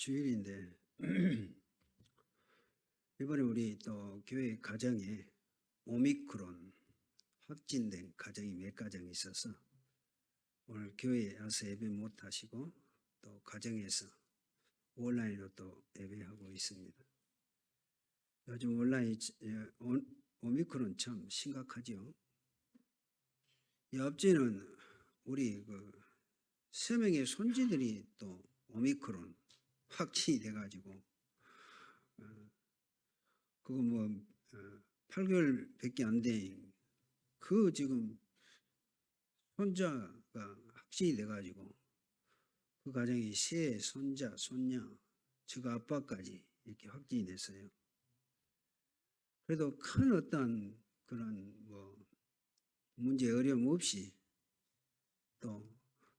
주일인데 이번에 우리 또 교회 가정에 오미크론 확진된 가정이 몇 가정 있어서 오늘 교회에 와서 예배 못 하시고 또 가정에서 온라인으로 또 예배하고 있습니다. 요즘 온라인 오미크론 참 심각하죠. 옆지는 우리 세 명의 손지들이 또 오미크론 확진이 돼가지고 그거 8개월밖에 안 된 그 지금 손자가 확진이 돼가지고 그 가정이 세 손자, 손녀, 저 아빠까지 이렇게 확진이 됐어요. 그래도 큰 어떤 그런 문제 어려움 없이 또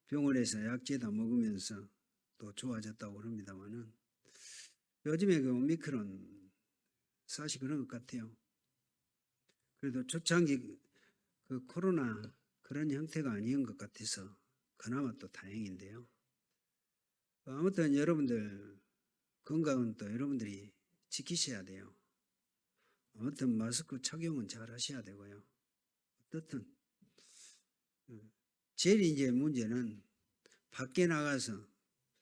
병원에서 약제다 먹으면서 또 좋아졌다고 합니다만은 요즘에 그 오미크론 사실 그런 것 같아요. 그래도 초창기 그 코로나 그런 형태가 아닌 것 같아서 그나마 또 다행인데요. 아무튼 여러분들 건강은 또 여러분들이 지키셔야 돼요. 아무튼 마스크 착용은 잘 하셔야 되고요. 어떻든 제일 이제 문제는 밖에 나가서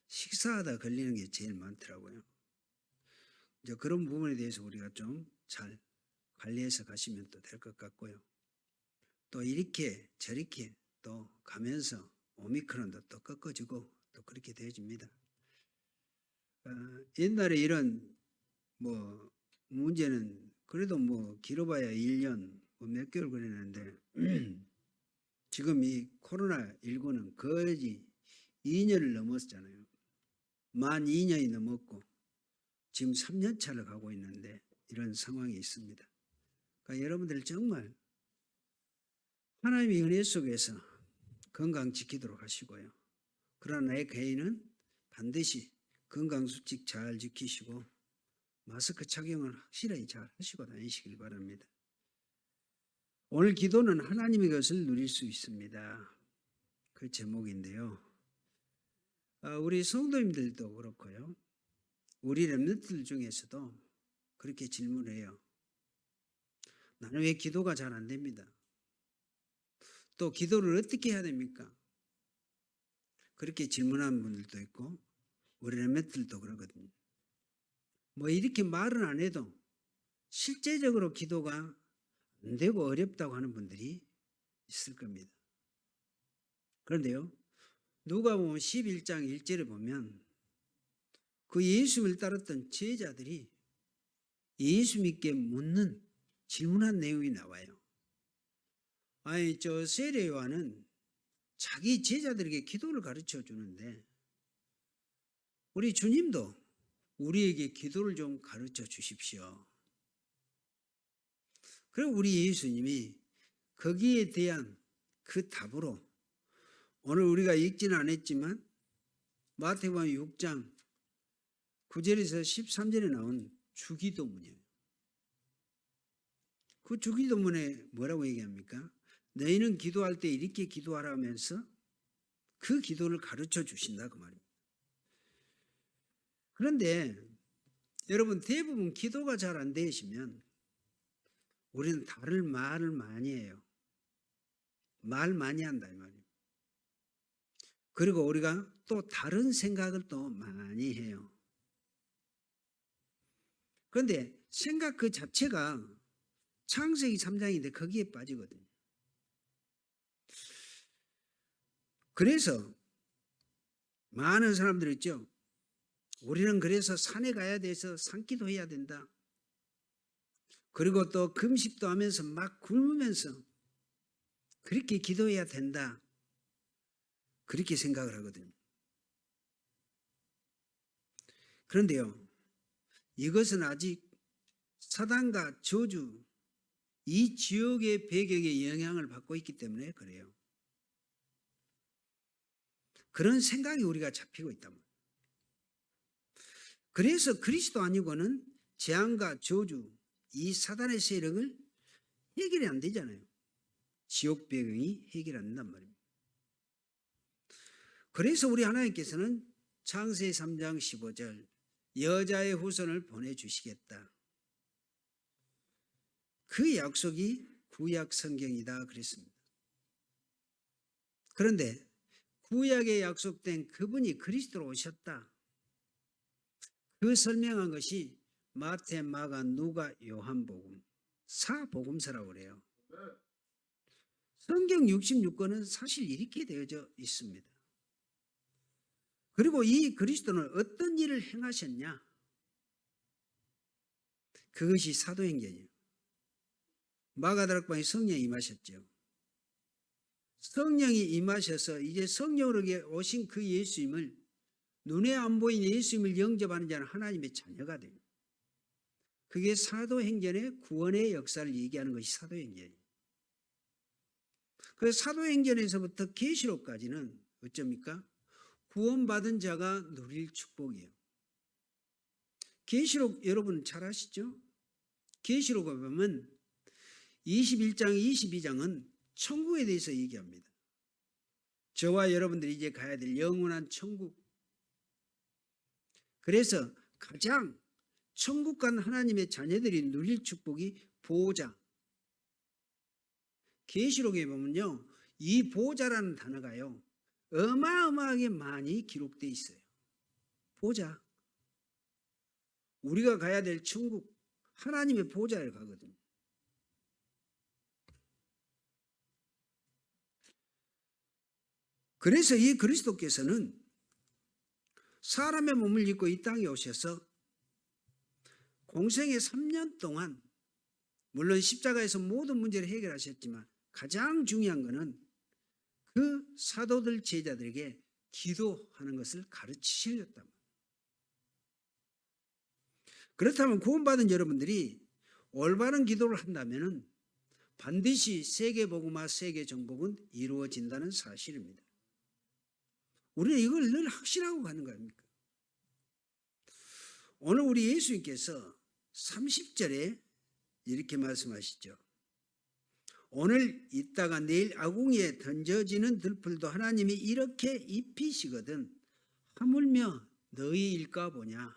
식사하다 걸리는 게 제일 많더라고요. 이제 그런 부분에 대해서 우리가 좀 잘 관리해서 가시면 또 될 것 같고요. 또 이렇게 저렇게 또 가면서 오미크론도 또 꺾어지고 또 그렇게 되어집니다. 옛날에 이런 문제는 그래도 길어봐야 1년 몇 개월 그랬는데 지금 이 코로나19는 거의 2년을 넘었잖아요. 만 2년이 넘었고 지금 3년 차를 가고 있는데 이런 상황이 있습니다. 그러니까 여러분들 정말 하나님의 은혜 속에서 건강 지키도록 하시고요. 그러나 내 개인은 반드시 건강수칙 잘 지키시고 마스크 착용을 확실히 잘 하시고 다니시길 바랍니다. 오늘 기도는 하나님의 것을 누릴 수 있습니다. 그 제목인데요. 우리 성도님들도 그렇고요. 우리 렘넌트들 중에서도 그렇게 질문해요. 나는 왜 기도가 잘 안 됩니다. 또 기도를 어떻게 해야 됩니까? 그렇게 질문하는 분들도 있고 우리 렘넌트들도 그러거든요. 이렇게 말은 안 해도 실제적으로 기도가 안 되고 어렵다고 하는 분들이 있을 겁니다. 그런데요. 누가복음 11장 1절에 보면 그 예수님을 따랐던 제자들이 예수님께 질문한 내용이 나와요. 아니 세례 요한은 자기 제자들에게 기도를 가르쳐 주는데 우리 주님도 우리에게 기도를 좀 가르쳐 주십시오. 그리고 우리 예수님이 거기에 대한 그 답으로 오늘 우리가 읽지는 않았지만 마태복음 6장 9절에서 13절에 나온 주기도문이에요. 그 주기도문에 뭐라고 얘기합니까? 너희는 기도할 때 이렇게 기도하라 하면서 그 기도를 가르쳐 주신다 그 말입니다. 그런데 여러분 대부분 기도가 잘 안 되시면 우리는 다른 말을 많이 해요. 말 많이 한다 이 말이에요. 그리고 우리가 또 다른 생각을 또 많이 해요. 그런데 생각 그 자체가 창세기 3장인데 거기에 빠지거든요. 그래서 많은 사람들이 있죠. 우리는 그래서 산에 가야 돼서 산기도 해야 된다. 그리고 또 금식도 하면서 막 굶으면서 그렇게 기도해야 된다. 그렇게 생각을 하거든요. 그런데요. 이것은 아직 사단과 저주 이 지역의 배경에 영향을 받고 있기 때문에 그래요. 그런 생각이 우리가 잡히고 있단 말이에요. 그래서 그리스도 아니고는 재앙과 저주 이 사단의 세력을 해결이 안 되잖아요. 지옥 배경이 해결 안 된단 말입니다. 그래서 우리 하나님께서는 창세기 3장 15절 여자의 후손을 보내주시겠다. 그 약속이 구약 성경이다 그랬습니다. 그런데 구약에 약속된 그분이 그리스도로 오셨다. 그 설명한 것이 마태, 마가, 누가, 요한복음, 사복음서라고 그래요. 성경 66권은 사실 이렇게 되어져 있습니다. 그리고 이 그리스도는 어떤 일을 행하셨냐? 그것이 사도행전이에요. 마가다락방에 성령이 임하셨죠. 성령이 임하셔서 이제 성령으로 오신 그 예수님을, 눈에 안 보이는 예수님을 영접하는 자는 하나님의 자녀가 돼요. 그게 사도행전의 구원의 역사를 얘기하는 것이 사도행전이에요. 그 사도행전에서부터 계시록까지는 어쩝니까? 구원받은 자가 누릴 축복이에요. 계시록 여러분 잘 아시죠? 계시록을 보면 21장, 22장은 천국에 대해서 얘기합니다. 저와 여러분들이 이제 가야 될 영원한 천국. 그래서 가장 천국 간 하나님의 자녀들이 누릴 축복이 보호자. 계시록에 보면요, 이 보호자라는 단어가요 어마어마하게 많이 기록되어 있어요. 보호자. 우리가 가야 될 천국, 하나님의 보호자를 가거든요. 그래서 이 그리스도께서는 사람의 몸을 입고 이 땅에 오셔서 공생의 3년 동안 물론 십자가에서 모든 문제를 해결하셨지만 가장 중요한 것은 그 사도들 제자들에게 기도하는 것을 가르치셨다. 그렇다면 구원받은 여러분들이 올바른 기도를 한다면 반드시 세계복음화 세계정복은 이루어진다는 사실입니다. 우리는 이걸 늘 확신하고 가는 거 아닙니까? 오늘 우리 예수님께서 30절에 이렇게 말씀하시죠. 오늘 있다가 내일 아궁이에 던져지는 들풀도 하나님이 이렇게 입히시거든 하물며 너희일까 보냐.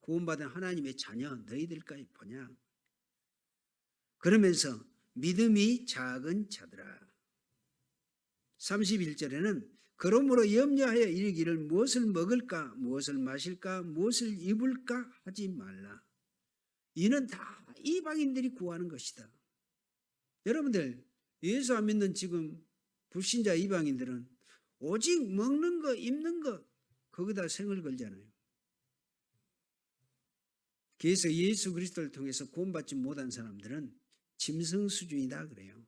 구원받은 하나님의 자녀 너희들까 보냐. 그러면서 믿음이 작은 자들아. 31절에는 그러므로 염려하여 이르기를 무엇을 먹을까 무엇을 마실까 무엇을 입을까 하지 말라. 이는 다 이방인들이 구하는 것이다. 여러분들 예수 안 믿는 지금 불신자 이방인들은 오직 먹는 거 입는 거 거기다 생을 걸잖아요. 그래서 예수 그리스도를 통해서 구원받지 못한 사람들은 짐승 수준이다 그래요.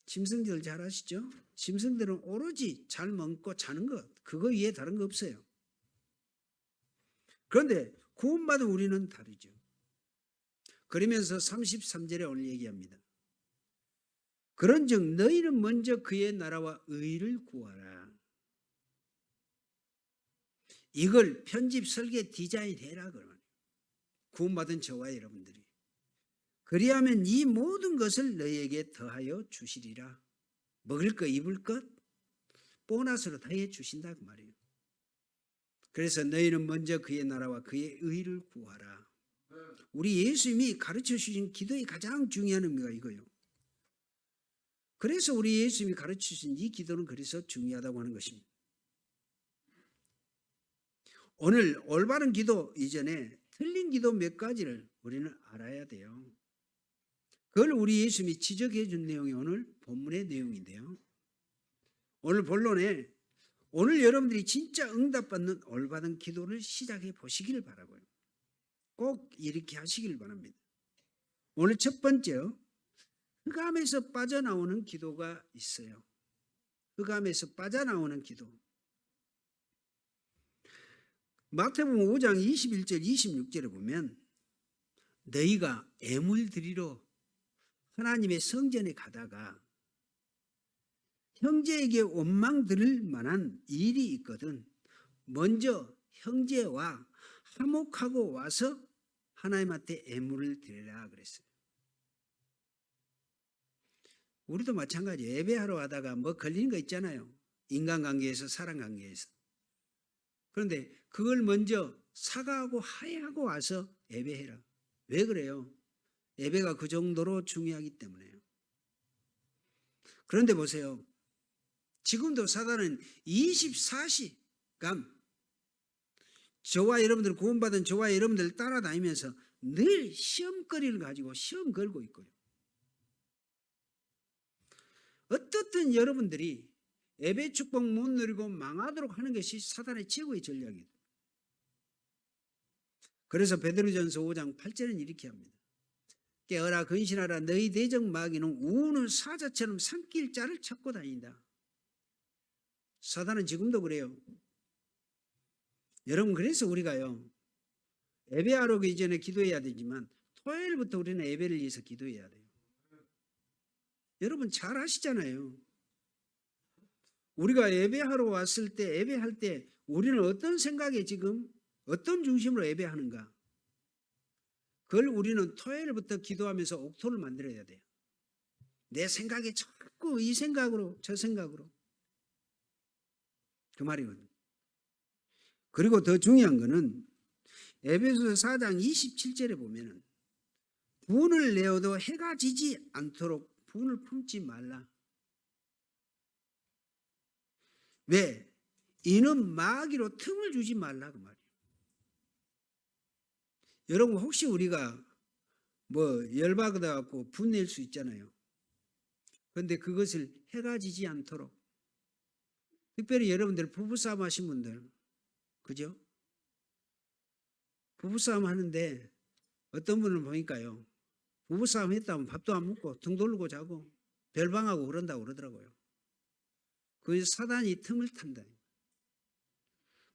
짐승들 잘 아시죠? 짐승들은 오로지 잘 먹고 자는 것 그거 위에 다른 거 없어요. 그런데 구원받은 우리는 다르죠. 그러면서 33절에 오늘 얘기합니다. 그런즉 너희는 먼저 그의 나라와 의를 구하라. 이걸 편집 설계 디자인해라 그러면 구원받은 저와 여러분들이 그리하면 이 모든 것을 너희에게 더하여 주시리라. 먹을 것 입을 것 보너스로 더해 주신다 그 말이에요. 그래서 너희는 먼저 그의 나라와 그의 의를 구하라. 우리 예수님이 가르쳐 주신 기도의 가장 중요한 의미가 이거예요. 그래서 우리 예수님이 가르쳐 주신 이 기도는 그래서 중요하다고 하는 것입니다. 오늘 올바른 기도 이전에 틀린 기도 몇 가지를 우리는 알아야 돼요. 그걸 우리 예수님이 지적해 준 내용이 오늘 본문의 내용인데요. 오늘 본론에 오늘 여러분들이 진짜 응답받는 올바른 기도를 시작해 보시기를 바라고요. 꼭 이렇게 하시길 바랍니다. 오늘 첫 번째 흑암에서 빠져나오는 기도가 있어요. 흑암에서 빠져나오는 기도. 마태복음 5장 21절 26절에 보면 너희가 애물 드리러 하나님의 성전에 가다가 형제에게 원망 들을 만한 일이 있거든 먼저 형제와 화목하고 와서 하나님한테 애물을 드리라 그랬어요. 우리도 마찬가지예요. 예배하러 가다가 뭐 걸리는 거 있잖아요. 인간관계에서 사람관계에서. 그런데 그걸 먼저 사과하고 화해하고 와서 예배해라. 왜 그래요? 예배가 그 정도로 중요하기 때문에요. 그런데 보세요. 지금도 사단은 24시간 저와 여러분들 구원받은 저와 여러분들 따라다니면서 늘 시험거리를 가지고 시험 걸고 있고요. 어떻든 여러분들이 예배 축복 못 누리고 망하도록 하는 것이 사단의 최고의 전략이에요. 그래서 베드로전서 5장 8절은 이렇게 합니다. 깨어라 근신하라 너희 대적 마귀는 우는 사자처럼 삼킬 자를 찾고 다닌다. 사단은 지금도 그래요. 여러분 그래서 우리가요. 예배하러 가기 전에 기도해야 되지만 토요일부터 우리는 예배를 위해서 기도해야 돼요. 여러분 잘 아시잖아요. 우리가 예배하러 왔을 때 예배할 때 우리는 어떤 생각에 지금 어떤 중심으로 예배하는가? 그걸 우리는 토요일부터 기도하면서 옥토를 만들어야 돼요. 내 생각에 자꾸 이 생각으로 저 생각으로 그 말이거든요. 그리고 더 중요한 거는 에베소서 4장 27절에 보면은 분을 내어도 해가 지지 않도록 분을 품지 말라. 왜? 이는 마귀로 틈을 주지 말라 그 말이에요. 여러분 혹시 우리가 뭐 열받아 갖고 분낼 수 있잖아요. 그런데 그것을 해가 지지 않도록 특별히 여러분들 부부싸움 하신 분들 그죠? 부부싸움 하는데 어떤 분을 보니까요. 부부싸움 했다면 밥도 안 먹고 등 돌리고 자고 별방하고 그런다고 그러더라고요. 그 사단이 틈을 탄다.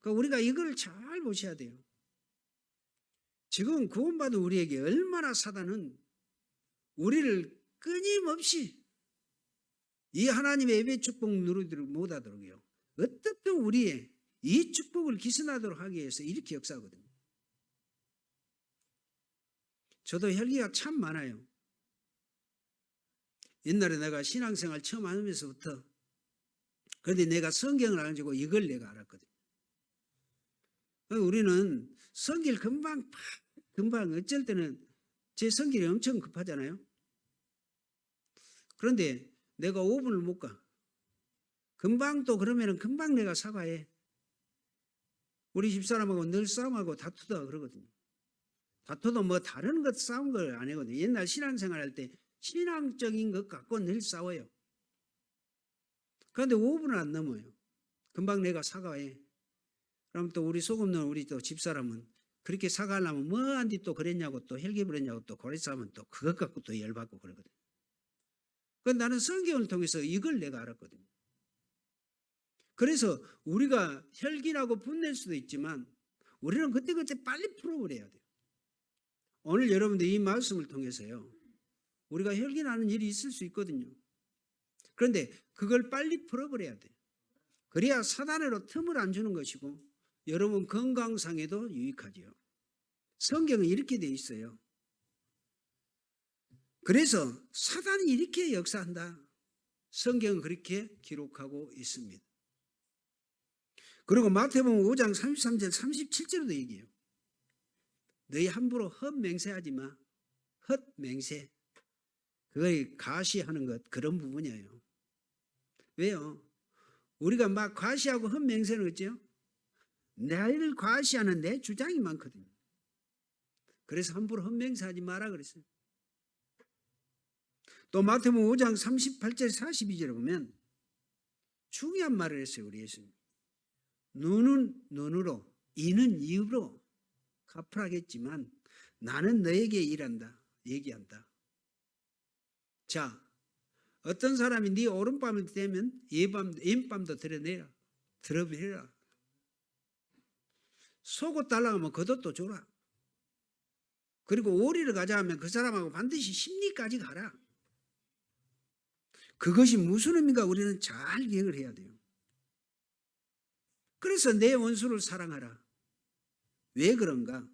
그러니까 우리가 이걸 잘 보셔야 돼요. 지금 구원받은 우리에게 얼마나 사단은 우리를 끊임없이 이 하나님의 예배 축복 누리도록 못하도록요. 어떻든 우리의 이 축복을 기선하도록 하기 위해서 이렇게 역사하거든요. 저도 혈기가 참 많아요. 옛날에 내가 신앙생활 처음 하면서부터 그런데 내가 성경을 안 가지고 이걸 내가 알았거든요. 우리는 성길 금방 어쩔 때는 제 성길이 엄청 급하잖아요. 그런데 내가 5분을 못 가. 금방 또 그러면은 금방 내가 사과해. 우리 집사람하고 늘 싸움하고 다투다 그러거든요. 다투도 뭐 다른 것 싸운 걸 안 하거든요. 옛날 신앙생활 할 때 신앙적인 것 갖고 늘 싸워요. 그런데 5분을 안 넘어요. 금방 내가 사과해. 그럼 또 우리 소금 넣은 우리 또 집사람은 그렇게 사과하려면 뭐한디 또 그랬냐고 또 혈기 부렸냐고 또 고래싸면 또 그것 갖고 또 열받고 그러거든요. 그런데 나는 성경을 통해서 이걸 내가 알았거든요. 그래서 우리가 혈기나고 분낼 수도 있지만 우리는 그때그때 빨리 풀어버려야 돼요. 오늘 여러분들 이 말씀을 통해서요. 우리가 혈기나는 일이 있을 수 있거든요. 그런데 그걸 빨리 풀어버려야 돼요. 그래야 사단으로 틈을 안 주는 것이고 여러분 건강상에도 유익하지요. 성경은 이렇게 돼 있어요. 그래서 사단이 이렇게 역사한다. 성경은 그렇게 기록하고 있습니다. 그리고 마태복음 5장 33절 37절에도 얘기해요. 너희 함부로 헛맹세하지 마. 헛맹세. 그걸 가시하는 것 그런 부분이에요. 왜요? 우리가 막 과시하고 헛맹세는 어째요? 나를 과시하는 내 주장이 많거든요. 그래서 함부로 헛맹세하지 마라 그랬어요. 또 마태복음 5장 38절 42절에 보면 중요한 말을 했어요. 우리 예수님. 눈은 눈으로 이는 이로 갚으라겠지만 나는 너에게 일한다. 얘기한다. 자, 어떤 사람이 네 오른밤을 대면 왼밤도 드러내라. 드러내라. 속옷 달라고 하면 겉옷도 줘라. 그리고 오리를 가자 하면 그 사람하고 반드시 심리까지 가라. 그것이 무슨 의미인가 우리는 잘 기억을 해야 돼요. 그래서 내 원수를 사랑하라. 왜 그런가?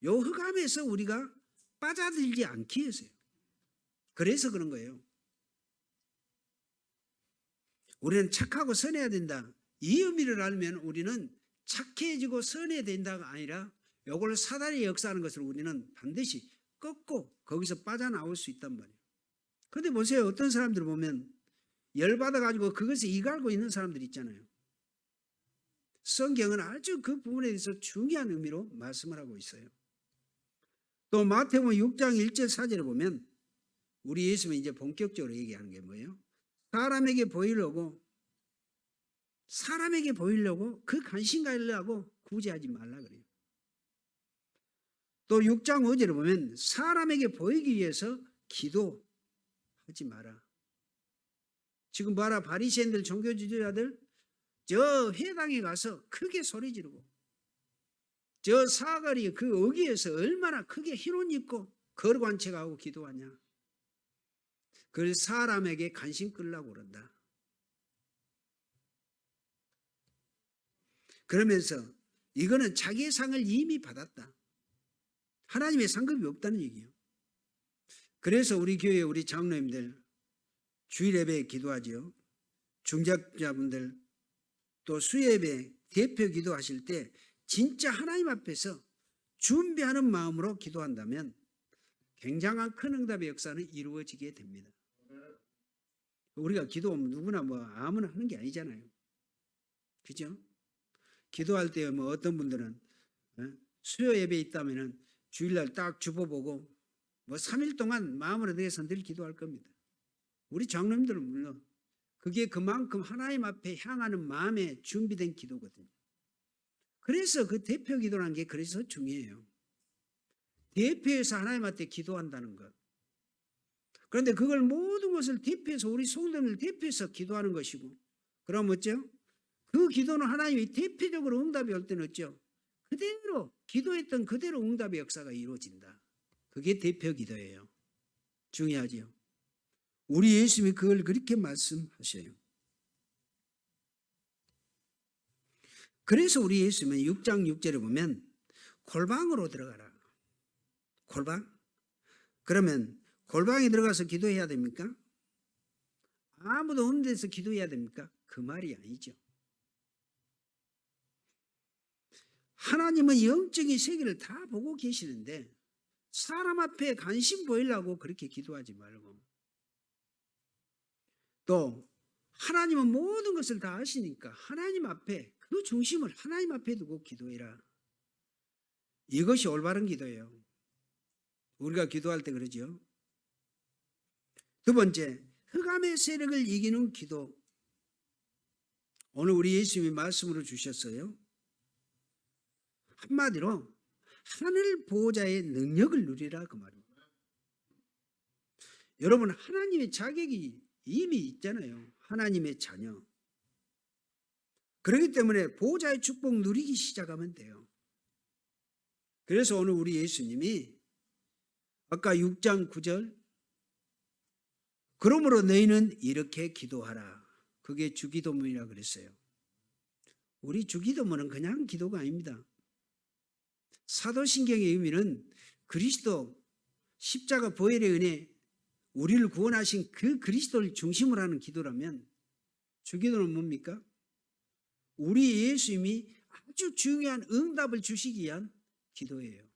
요 흑암에서 우리가 빠져들지 않기 위해서요. 그래서 그런 거예요. 우리는 착하고 선해야 된다. 이 의미를 알면 우리는 착해지고 선해진다가 아니라 이걸 사단이 역사하는 것을 우리는 반드시 꺾고 거기서 빠져나올 수 있단 말이에요. 그런데 보세요. 어떤 사람들 보면 열받아가지고 그것에 이갈고 있는 사람들 있잖아요. 성경은 아주 그 부분에 대해서 중요한 의미로 말씀을 하고 있어요. 또 마태복음 6장 1절 4절에 보면 우리 예수님이 이제 본격적으로 얘기하는 게 뭐예요? 사람에게 보이려고 그 관심 가지려고 구제하지 말라 그래요. 또 6장 5절에 보면 사람에게 보이기 위해서 기도하지 마라. 지금 봐라, 바리새인들 종교 지도자들 저 회당에 가서 크게 소리 지르고 저 사거리 그 어귀에서 얼마나 크게 흰옷 입고 걸어간 척하고 기도하냐. 그걸 사람에게 관심 끌려고 그런다. 그러면서 이거는 자기의 상을 이미 받았다. 하나님의 상급이 없다는 얘기예요. 그래서 우리 교회 우리 장로님들 주일 예배에 기도하죠. 중직자분들 또 수예배 대표 기도하실 때 진짜 하나님 앞에서 준비하는 마음으로 기도한다면 굉장한 큰 응답의 역사는 이루어지게 됩니다. 우리가 기도하면 누구나 뭐 아무나 하는 게 아니잖아요. 그죠? 기도할 때 뭐 어떤 분들은 수요 예배 있다면은 주일날 딱 주보보고 뭐 3일 동안 마음으로 대해서 늘 기도할 겁니다. 우리 장로님들은 물론 그게 그만큼 하나님 앞에 향하는 마음에 준비된 기도거든요. 그래서 그 대표 기도라는 게 그래서 중요해요. 대표해서 하나님 앞에 기도한다는 것. 그런데 그걸 모든 것을 대표해서 우리 성도님을 대표해서 기도하는 것이고, 그럼 어쩌? 그 기도는 하나님이 대표적으로 응답이 올 때는 어쩌? 그대로 기도했던 그대로 응답의 역사가 이루어진다. 그게 대표 기도예요. 중요하죠. 우리 예수님이 그걸 그렇게 말씀하셔요. 그래서 우리 예수님은 6장 6절에 보면 골방으로 들어가라. 골방? 그러면 골방에 들어가서 기도해야 됩니까? 아무도 없는 데서 기도해야 됩니까? 그 말이 아니죠. 하나님은 영적인 세계를 다 보고 계시는데 사람 앞에 관심 보이려고 그렇게 기도하지 말고, 또 하나님은 모든 것을 다 아시니까 하나님 앞에 그 중심을 하나님 앞에 두고 기도해라. 이것이 올바른 기도예요. 우리가 기도할 때 그러죠. 두 번째, 흑암의 세력을 이기는 기도. 오늘 우리 예수님이 말씀으로 주셨어요. 한마디로 하늘 보호자의 능력을 누리라 그 말입니다. 여러분, 하나님의 자격이 이미 있잖아요. 하나님의 자녀. 그렇기 때문에 보호자의 축복 누리기 시작하면 돼요. 그래서 오늘 우리 예수님이 아까 6장 9절 그러므로 너희는 이렇게 기도하라. 그게 주기도문이라고 그랬어요. 우리 주기도문은 그냥 기도가 아닙니다. 사도신경의 의미는 그리스도 십자가 보혈의 은혜 우리를 구원하신 그 그리스도를 중심으로 하는 기도라면 주기도는 뭡니까? 우리 예수님이 아주 중요한 응답을 주시기 위한 기도예요.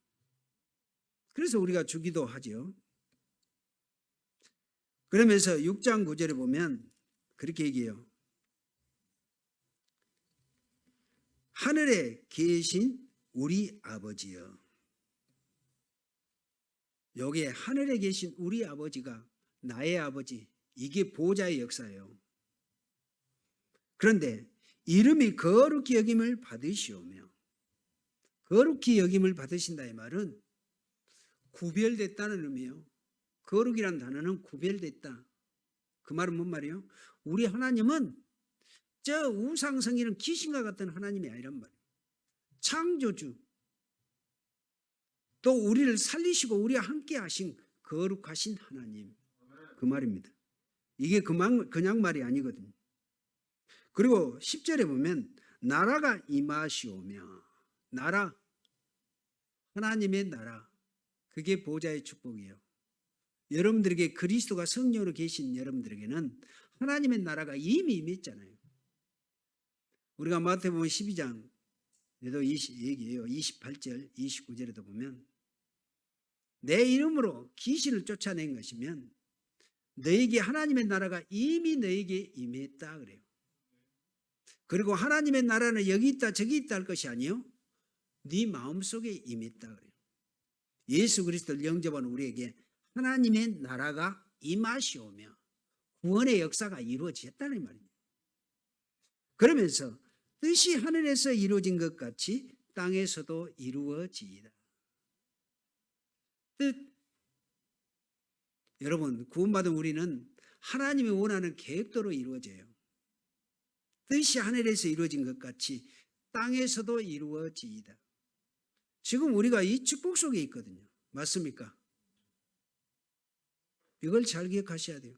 그래서 우리가 주기도 하죠. 그러면서 6장 9절에 보면 그렇게 얘기해요. 하늘에 계신 우리 아버지여. 여기에 하늘에 계신 우리 아버지가 나의 아버지, 이게 보호자의 역사예요. 그런데 이름이 거룩히 여김을 받으시오며, 거룩히 여김을 받으신다 이 말은 구별됐다는 의미예요. 거룩이란 단어는 구별됐다. 그 말은 뭔 말이에요? 우리 하나님은 저 우상성이는 귀신과 같은 하나님이 아니란 말이에요. 창조주, 또 우리를 살리시고 우리와 함께 하신 거룩하신 하나님, 그 말입니다. 이게 그냥 말이 아니거든요. 그리고 10절에 보면 나라가 임하시오며, 나라, 하나님의 나라, 그게 보호자의 축복이에요. 여러분들에게 그리스도가 성령으로 계신 여러분들에게는 하나님의 나라가 이미 임했잖아요. 우리가 마태복음 12장 얘도 얘기해요. 28절, 29절에도 보면 내 이름으로 귀신을 쫓아낸 것이면 너에게 하나님의 나라가 이미 너에게 임했다 그래요. 그리고 하나님의 나라는 여기 있다 저기 있다 할 것이 아니요 네 마음속에 임했다 그래요. 예수 그리스도를 영접한 우리에게 하나님의 나라가 임하시오며 구원의 역사가 이루어졌다는 말입니다. 그러면서 뜻이 하늘에서 이루어진 것 같이 땅에서도 이루어지이다. 뜻. 여러분, 구원받은 우리는 하나님이 원하는 계획대로 이루어져요. 뜻이 하늘에서 이루어진 것 같이 땅에서도 이루어지이다. 지금 우리가 이 축복 속에 있거든요. 맞습니까? 이걸 잘 기억하셔야 돼요.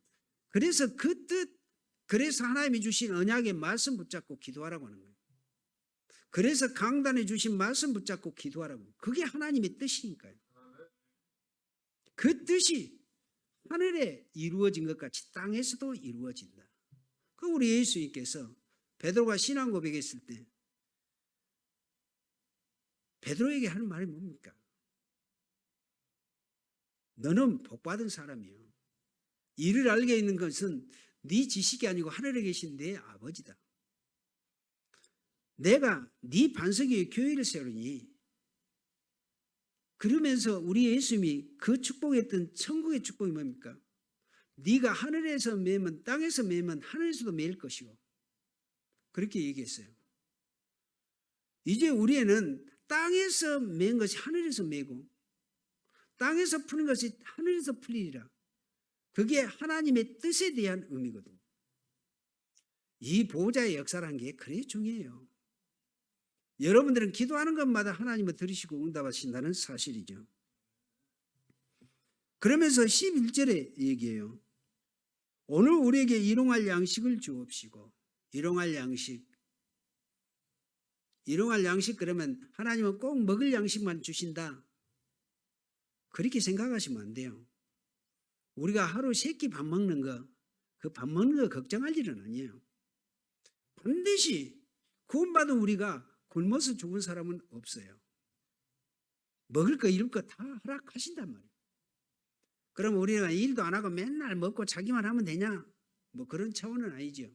그래서 그 뜻, 그래서 하나님이 주신 언약의 말씀 붙잡고 기도하라고 하는 거예요. 그래서 강단에 주신 말씀 붙잡고 기도하라고. 그게 하나님의 뜻이니까요. 그 뜻이 하늘에 이루어진 것 같이 땅에서도 이루어진다. 그 우리 예수님께서 베드로가 신앙 고백했을 때 베드로에게 하는 말이 뭡니까? 너는 복받은 사람이요. 이를 알게 있는 것은 네 지식이 아니고 하늘에 계신 내 아버지다. 내가 네 반석 위에 교회를 세우니 그러면서 우리 예수님이 그 축복했던 천국의 축복이 뭡니까? 네가 하늘에서 매면 땅에서 매면 하늘에서도 매일 것이고 그렇게 얘기했어요. 이제 우리에는 땅에서 맨 것이 하늘에서 매고 땅에서 푸는 것이 하늘에서 풀리리라. 그게 하나님의 뜻에 대한 의미거든요. 이 보호자의 역사라는 게 그래 중요해요. 여러분들은 기도하는 것마다 하나님을 들으시고 응답하신다는 사실이죠. 그러면서 11절에 얘기해요. 오늘 우리에게 일용할 양식을 주옵시고. 일용할 양식 그러면 하나님은 꼭 먹을 양식만 주신다. 그렇게 생각하시면 안 돼요. 우리가 하루 3끼 밥 먹는 거, 그 밥 먹는 거 걱정할 일은 아니에요. 반드시 구원받은 우리가 굶어서 죽은 사람은 없어요. 먹을 거 이럴 거 다 허락하신단 말이에요. 그럼 우리가 일도 안 하고 맨날 먹고 자기만 하면 되냐? 뭐 그런 차원은 아니죠.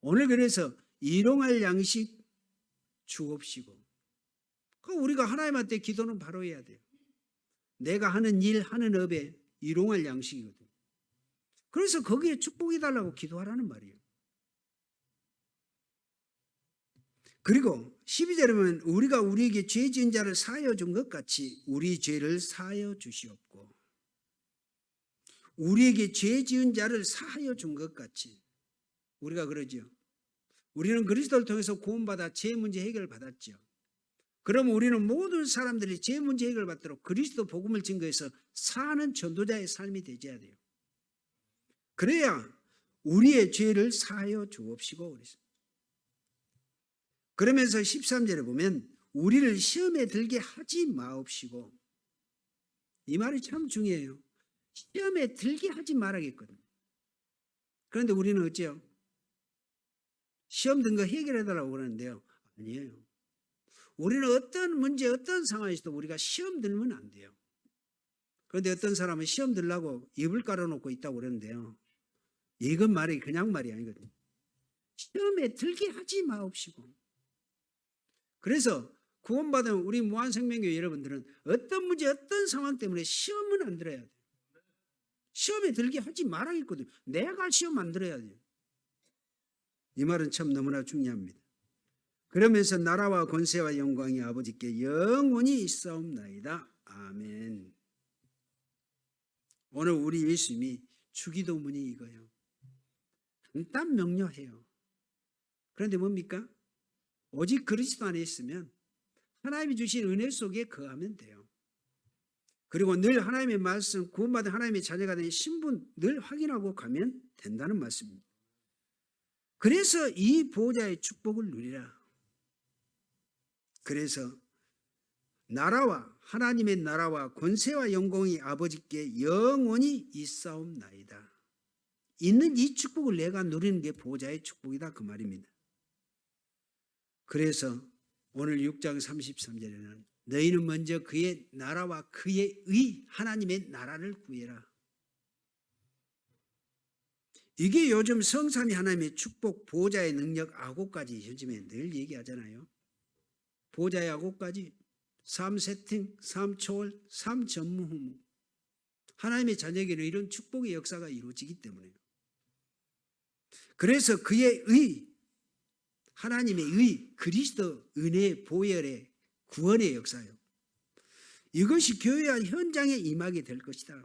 오늘 그래서 일용할 양식 주옵시고. 그 우리가 하나님한테 기도는 바로 해야 돼요. 내가 하는 일, 하는 업에 일용할 양식이거든요. 그래서 거기에 축복해 달라고 기도하라는 말이에요. 그리고 12절에 보면 우리가 우리에게 죄 지은 자를 사하여 준 것 같이 우리 죄를 사하여 주시옵고. 우리에게 죄 지은 자를 사하여 준 것 같이. 우리가 그러죠. 우리는 그리스도를 통해서 구원받아 죄 문제 해결을 받았죠. 그럼 우리는 모든 사람들이 죄 문제 해결을 받도록 그리스도 복음을 증거해서 사는 전도자의 삶이 되어야 돼요. 그래야 우리의 죄를 사하여 주옵시고 그랬습니다. 그러면서 13절에 보면 우리를 시험에 들게 하지 마옵시고. 이 말이 참 중요해요. 시험에 들게 하지 말아야겠거든요. 그런데 우리는 어째요? 시험 든 거 해결해달라고 그러는데요. 아니에요. 우리는 어떤 문제, 어떤 상황에서도 우리가 시험 들면 안 돼요. 그런데 어떤 사람은 시험 들라고 입을 깔아놓고 있다고 그러는데요. 이건 말이 그냥 말이 아니거든요. 시험에 들게 하지 마옵시고. 그래서 구원받은 우리 무한생명교회 여러분들은 어떤 문제, 어떤 상황 때문에 시험은 안 들어야 돼요. 시험에 들게 하지 말아야겠거든요. 내가 시험 안 들어야 돼요. 이 말은 참 너무나 중요합니다. 그러면서 나라와 권세와 영광이 아버지께 영원히 있사옵나이다. 아멘. 오늘 우리 예수님이 주기도문이 이거예요. 간단 명료해요. 그런데 뭡니까? 오직 그리스도 안에 있으면 하나님이 주신 은혜 속에 거하면 돼요. 그리고 늘 하나님의 말씀, 구원받은 하나님의 자녀가 된 신분 늘 확인하고 가면 된다는 말씀입니다. 그래서 이 보호자의 축복을 누리라. 그래서 나라와 하나님의 나라와 권세와 영광이 아버지께 영원히 있사옵나이다. 있는 이 축복을 내가 누리는 게 보호자의 축복이다 그 말입니다. 그래서 오늘 6장 33절에는 너희는 먼저 그의 나라와 그의 하나님의 나라를 구해라. 이게 요즘 성삼위 하나님의 축복 보호자의 능력 아고까지 요즘에 늘 얘기하잖아요. 보호자의 아고까지 3세팅, 3초월, 3전무후무. 하나님의 자녀에게는 이런 축복의 역사가 이루어지기 때문에요. 그래서 그의 하나님의 그리스도 은혜의 보혈의 구원의 역사요. 이것이 교회와 현장에 임하게 될 것이다.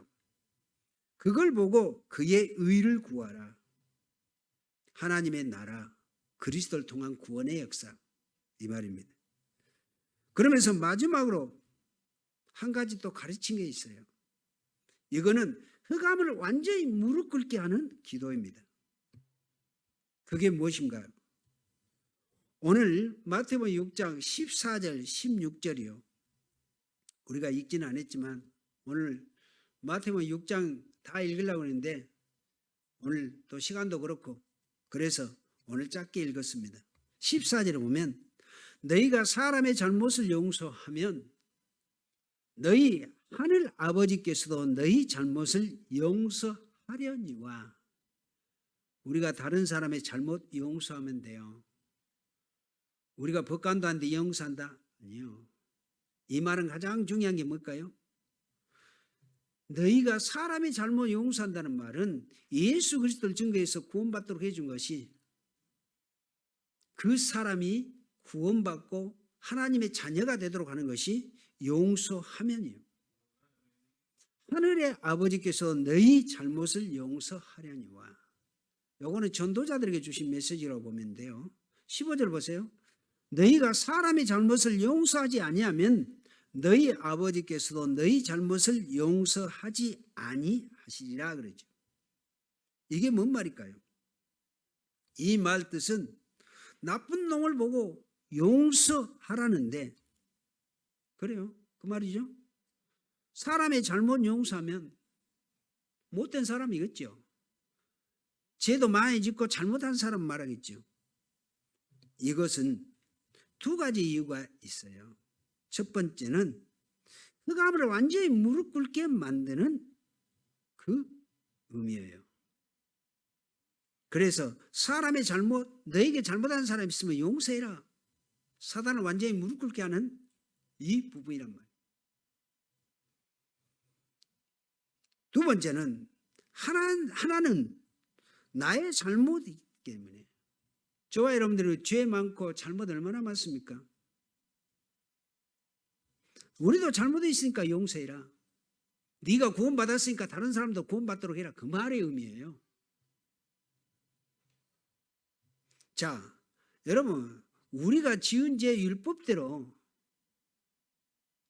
그걸 보고 그의 의를 구하라. 하나님의 나라, 그리스도를 통한 구원의 역사, 이 말입니다. 그러면서 마지막으로 한 가지 또 가르친 게 있어요. 이거는 흑암을 완전히 무릎 꿇게 하는 기도입니다. 그게 무엇인가요? 오늘 마태복음 6장 14절 16절이요. 우리가 읽지는 않았지만 오늘 마태복음 6장 다 읽으려고 했는데 오늘 또 시간도 그렇고 그래서 오늘 짧게 읽었습니다. 14절에 보면 너희가 사람의 잘못을 용서하면 너희 하늘 아버지께서도 너희 잘못을 용서하려니와. 우리가 다른 사람의 잘못 용서하면 돼요. 우리가 법관도 하는데 용서한다? 아니요. 이 말은 가장 중요한 게 뭘까요? 너희가 사람의 잘못 용서한다는 말은 예수 그리스도를 증거해서 구원받도록 해준 것이 그 사람이 구원받고 하나님의 자녀가 되도록 하는 것이 용서하면이에요. 하늘의 아버지께서 너희 잘못을 용서하려니와. 요거는 전도자들에게 주신 메시지라고 보면 돼요. 15절 보세요. 너희가 사람의 잘못을 용서하지 아니하면 너희 아버지께서도 너희 잘못을 용서하지 아니하시리라 그러죠. 이게 뭔 말일까요? 이 말 뜻은 나쁜 놈을 보고 용서하라는데, 그래요. 그 말이죠. 사람의 잘못 용서하면 못된 사람이겠죠. 죄도 많이 짓고 잘못한 사람 말하겠죠. 이것은 두 가지 이유가 있어요. 첫 번째는 흑암을 완전히 무릎 꿇게 만드는 그 의미예요. 그래서 사람의 잘못, 너에게 잘못한 사람이 있으면 용서해라. 사단을 완전히 무릎 꿇게 하는 이 부분이란 말이에요. 두 번째는 하나는 나의 잘못이기 때문에. 저와 여러분들은 죄 많고 잘못 얼마나 많습니까? 우리도 잘못이 있으니까 용서해라. 네가 구원받았으니까 다른 사람도 구원받도록 해라. 그 말의 의미예요. 자, 여러분, 우리가 지은 죄 율법대로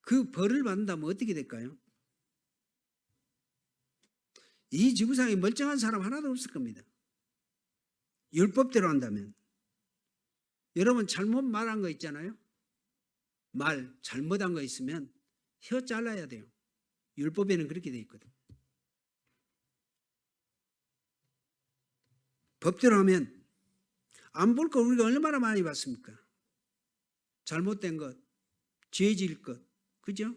그 벌을 받는다면 어떻게 될까요? 이 지구상에 멀쩡한 사람 하나도 없을 겁니다. 율법대로 한다면. 여러분 잘못 말한 거 있잖아요. 말 잘못한 거 있으면 혀 잘라야 돼요. 율법에는 그렇게 돼 있거든. 법대로 하면 안 볼 거 우리가 얼마나 많이 봤습니까? 잘못된 것, 죄 지을 것, 그죠?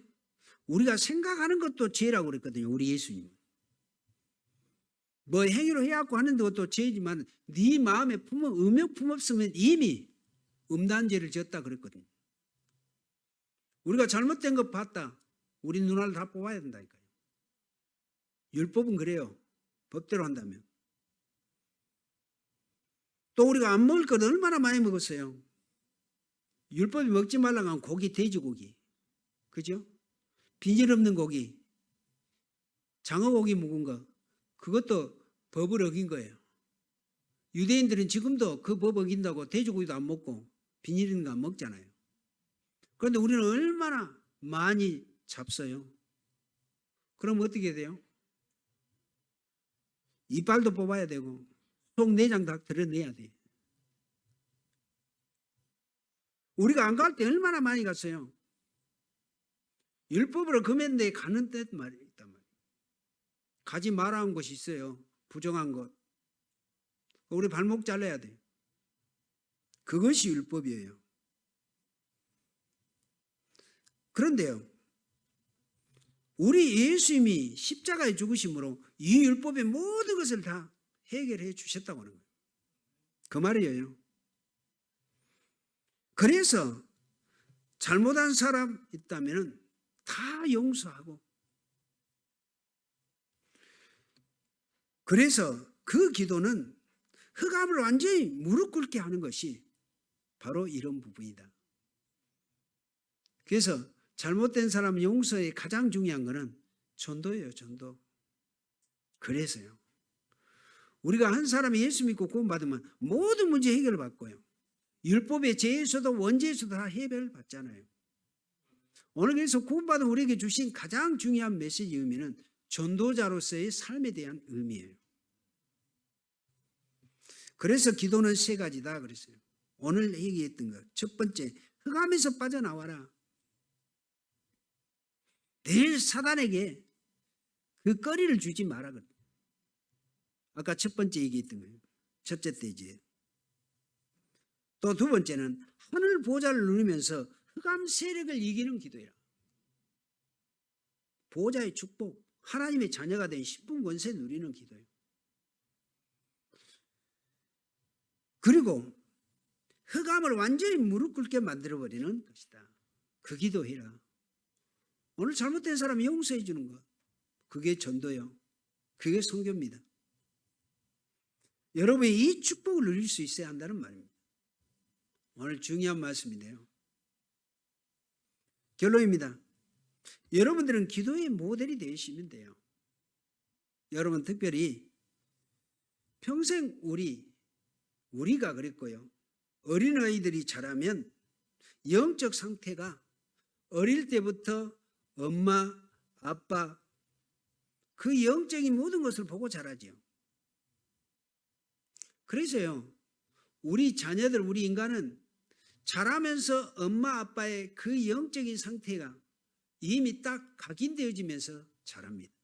우리가 생각하는 것도 죄라고 그랬거든요. 우리 예수님. 뭐 행위로 해갖고 하는 것도 죄지만 네 마음에 음욕 품었으면 이미 음란죄를 지었다 그랬거든요. 우리가 잘못된 것 봤다. 우리 눈알 다 뽑아야 된다니까요. 율법은 그래요. 법대로 한다면. 또 우리가 안 먹을 것 얼마나 많이 먹었어요. 율법이 먹지 말라고 하면 고기, 돼지고기. 그죠? 비늘 없는 고기, 장어고기 먹은 거, 그것도 법을 어긴 거예요. 유대인들은 지금도 그 법 어긴다고 돼지고기도 안 먹고 비닐 있는 거 안 먹잖아요. 그런데 우리는 얼마나 많이 잡숴요. 그럼 어떻게 돼요? 이빨도 뽑아야 되고 속 내장 다 드러내야 돼. 우리가 안 갈 때 얼마나 많이 갔어요. 율법으로 금했는 데 가는 데 있단 말이에요. 가지 말아 한 곳이 있어요. 부정한 것. 우리 발목 잘라야 돼. 그것이 율법이에요. 그런데요, 우리 예수님이 십자가에 죽으심으로 이 율법의 모든 것을 다 해결해 주셨다고 하는 거예요. 그 말이에요. 그래서 잘못한 사람 있다면 다 용서하고, 그래서 그 기도는 흑암을 완전히 무릎 꿇게 하는 것이 바로 이런 부분이다. 그래서 잘못된 사람 용서의 가장 중요한 것은 전도예요, 전도. 그래서요, 우리가 한 사람이 예수 믿고 구원받으면 모든 문제 해결을 받고요, 율법의 죄에서도 원죄에서도 다 해결을 받잖아요. 오늘 그래서 구원받은 우리에게 주신 가장 중요한 메시지 의미는 전도자로서의 삶에 대한 의미예요. 그래서 기도는 세 가지다 그랬어요. 오늘 얘기했던 것. 첫 번째, 흑암에서 빠져나와라. 늘 사단에게 그 거리를 주지 마라. 아까 첫 번째 얘기했던 거예요. 첫째 때지. 또 두 번째는 하늘 보좌를 누리면서 흑암 세력을 이기는 기도이라. 보좌의 축복, 하나님의 자녀가 된 신분 권세 누리는 기도예요. 그리고 흑암을 완전히 무릎 꿇게 만들어버리는 것이다. 그 기도해라. 오늘 잘못된 사람 용서해 주는 것, 그게 전도요. 그게 선교입니다. 여러분이 이 축복을 누릴 수 있어야 한다는 말입니다. 오늘 중요한 말씀인데요. 결론입니다. 여러분들은 기도의 모델이 되시면 돼요. 여러분 특별히 평생 우리가 그랬고요, 어린아이들이 자라면 영적 상태가 어릴 때부터 엄마, 아빠, 그 영적인 모든 것을 보고 자라죠. 그래서요, 우리 자녀들, 우리 인간은 자라면서 엄마, 아빠의 그 영적인 상태가 이미 딱 각인되어지면서 자랍니다.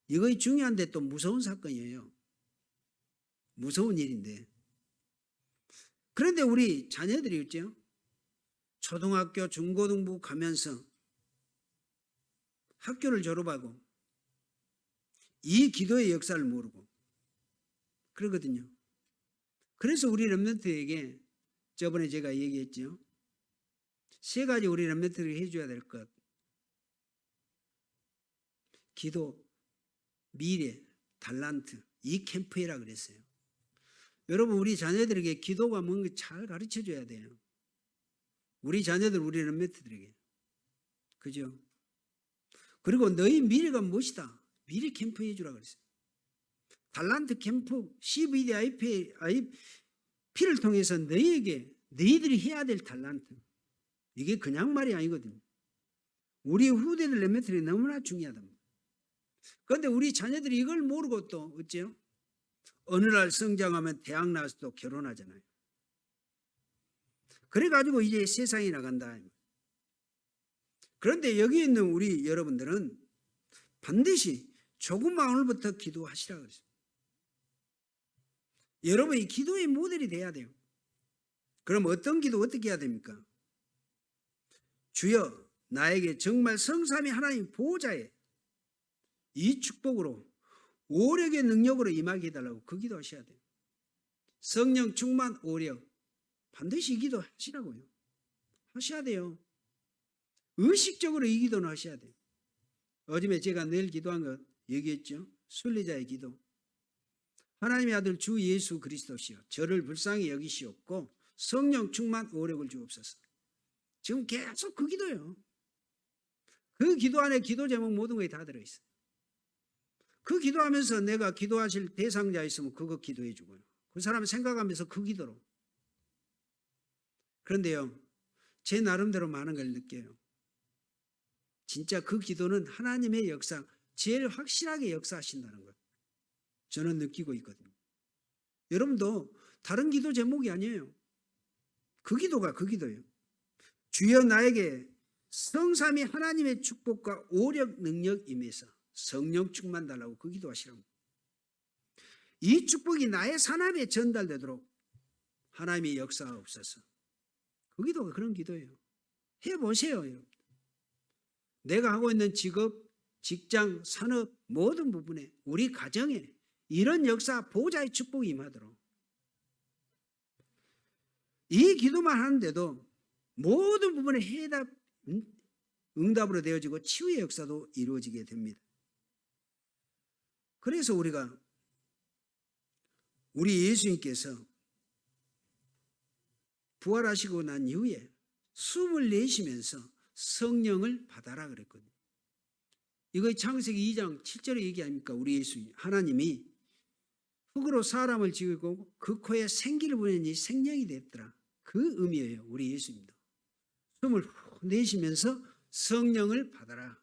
이거 중요한데 또 무서운 사건이에요. 무서운 일인데. 그런데 우리 자녀들이 있죠, 초등학교, 중고등부 가면서 학교를 졸업하고 이 기도의 역사를 모르고 그러거든요. 그래서 우리 렘넌트에게 저번에 제가 얘기했죠. 세 가지 우리 렘넌트가 해줘야 될 것. 기도, 미래, 달란트, 이 캠프이라 그랬어요. 여러분, 우리 자녀들에게 기도가 뭔가 잘 가르쳐 줘야 돼요. 우리 자녀들, 우리 렘넌트들에게. 그죠? 그리고 너희 미래가 무엇이다? 미래 캠프 해주라 그랬어요. 달란트 캠프, CVDIP를 통해서 너희들이 해야 될 달란트. 이게 그냥 말이 아니거든요. 우리 후대들 렘넌트들이 너무나 중요하다. 그런데 우리 자녀들이 이걸 모르고 또 어째요? 어느 날 성장하면 대학 나와서 또 결혼하잖아요. 그래가지고 이제 세상에 나간다. 그런데 여기 있는 우리 여러분들은 반드시 조금만 오늘부터 기도하시라 그랬어요. 여러분이 기도의 모델이 돼야 돼요. 그럼 어떤 기도 어떻게 해야 됩니까? 주여, 나에게 정말 성삼위 하나님 보호자의 이 축복으로 오력의 능력으로 임하게 해달라고 그 기도하셔야 돼요. 성령 충만 오력, 반드시 기도하시라고요. 하셔야 돼요. 의식적으로 이 기도는 하셔야 돼요. 어즘에 제가 늘 기도한 것 얘기했죠. 순례자의 기도. 하나님의 아들 주 예수 그리스도시여, 저를 불쌍히 여기시옵고 성령 충만 오력을 주옵소서. 지금 계속 그 기도예요. 그 기도 안에 기도 제목 모든 것이 다 들어있어요. 그 기도하면서 내가 기도하실 대상자 있으면 그거 기도해 주고요. 그 사람 생각하면서 그 기도로. 그런데요, 제 나름대로 많은 걸 느껴요. 진짜 그 기도는 하나님의 역사, 제일 확실하게 역사하신다는 것 저는 느끼고 있거든요. 여러분도 다른 기도 제목이 아니에요. 그 기도가 그 기도예요. 주여, 나에게 성삼위 하나님의 축복과 오력 능력 임해서 성령 충만 달라고 그 기도하시라고. 이 축복이 나의 산업에 전달되도록 하나님의 역사가 없어서 그 기도가 그런 기도예요. 해보세요. 여러분. 내가 하고 있는 직업, 직장, 산업 모든 부분에 우리 가정에 이런 역사 보호자의 축복이 임하도록 이 기도만 하는데도 모든 부분에 응답으로 되어지고 치유의 역사도 이루어지게 됩니다. 그래서 우리 예수님께서 부활하시고 난 이후에 숨을 내쉬면서 성령을 받아라 그랬거든요. 이거 창세기 2장 7절의 얘기 아닙니까? 우리 예수님 하나님이 흙으로 사람을 지으고 그 코에 생기를 보내니 생명이 됐더라. 그 의미예요. 우리 예수님도 숨을 후 내쉬면서 성령을 받아라.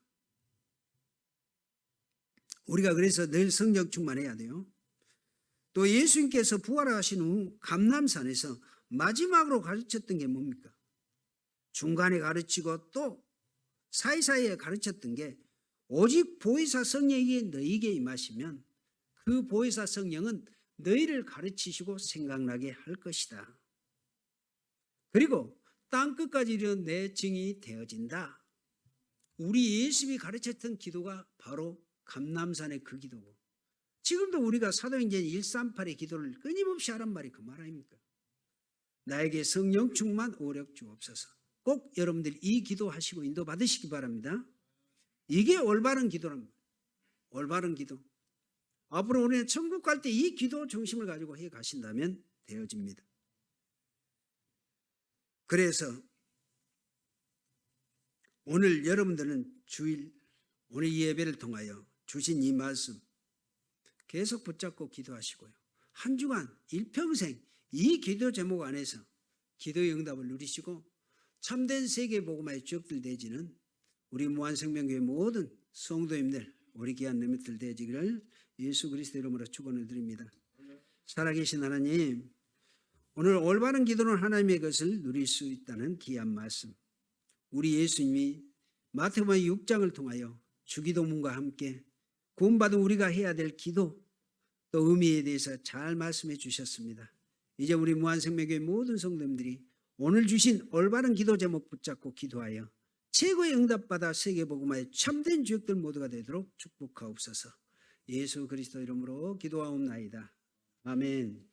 우리가 그래서 늘 성령 충만해야 돼요. 또 예수님께서 부활하신 후 감람산에서 마지막으로 가르쳤던 게 뭡니까? 중간에 가르치고 또 사이사이에 가르쳤던 게 오직 보혜사 성령이 너희에게 임하시면 그 보혜사 성령은 너희를 가르치시고 생각나게 할 것이다. 그리고 땅끝까지 이르러 내 증인이 되어진다. 우리 예수님이 가르쳤던 기도가 바로 감람산의 그 기도고 지금도 우리가 사도행전 138의 기도를 끊임없이 하란 말이 그 말 아닙니까? 나에게 성령 충만 오력 주옵소서. 꼭 여러분들이 이 기도하시고 인도 받으시기 바랍니다. 이게 올바른 기도랍니다. 올바른 기도. 앞으로 우리는 천국 갈 때 이 기도 중심을 가지고 해 가신다면 되어집니다. 그래서 오늘 여러분들은 오늘 이 예배를 통하여 주신 이 말씀 계속 붙잡고 기도하시고요. 한 주간 일평생 이 기도 제목 안에서 기도의 응답을 누리시고 참된 세계복음화의 주역들 되지는 우리 무한생명교회 모든 성도님들 우리 귀한 렘넌트들 되지기를 예수 그리스도 이름으로 축원을 드립니다. 살아계신 하나님, 오늘 올바른 기도는 하나님의 것을 누릴 수 있다는 귀한 말씀, 우리 예수님이 마태복음 6장을 통하여 주기도문과 함께 구원받은 우리가 해야 될 기도 또 의미에 대해서 잘 말씀해 주셨습니다. 이제 우리 무한생명교회 모든 성도님들이 오늘 주신 올바른 기도 제목 붙잡고 기도하여 최고의 응답받아 세계복음화의 참된 주역들 모두가 되도록 축복하옵소서. 예수 그리스도 이름으로 기도하옵나이다. 아멘.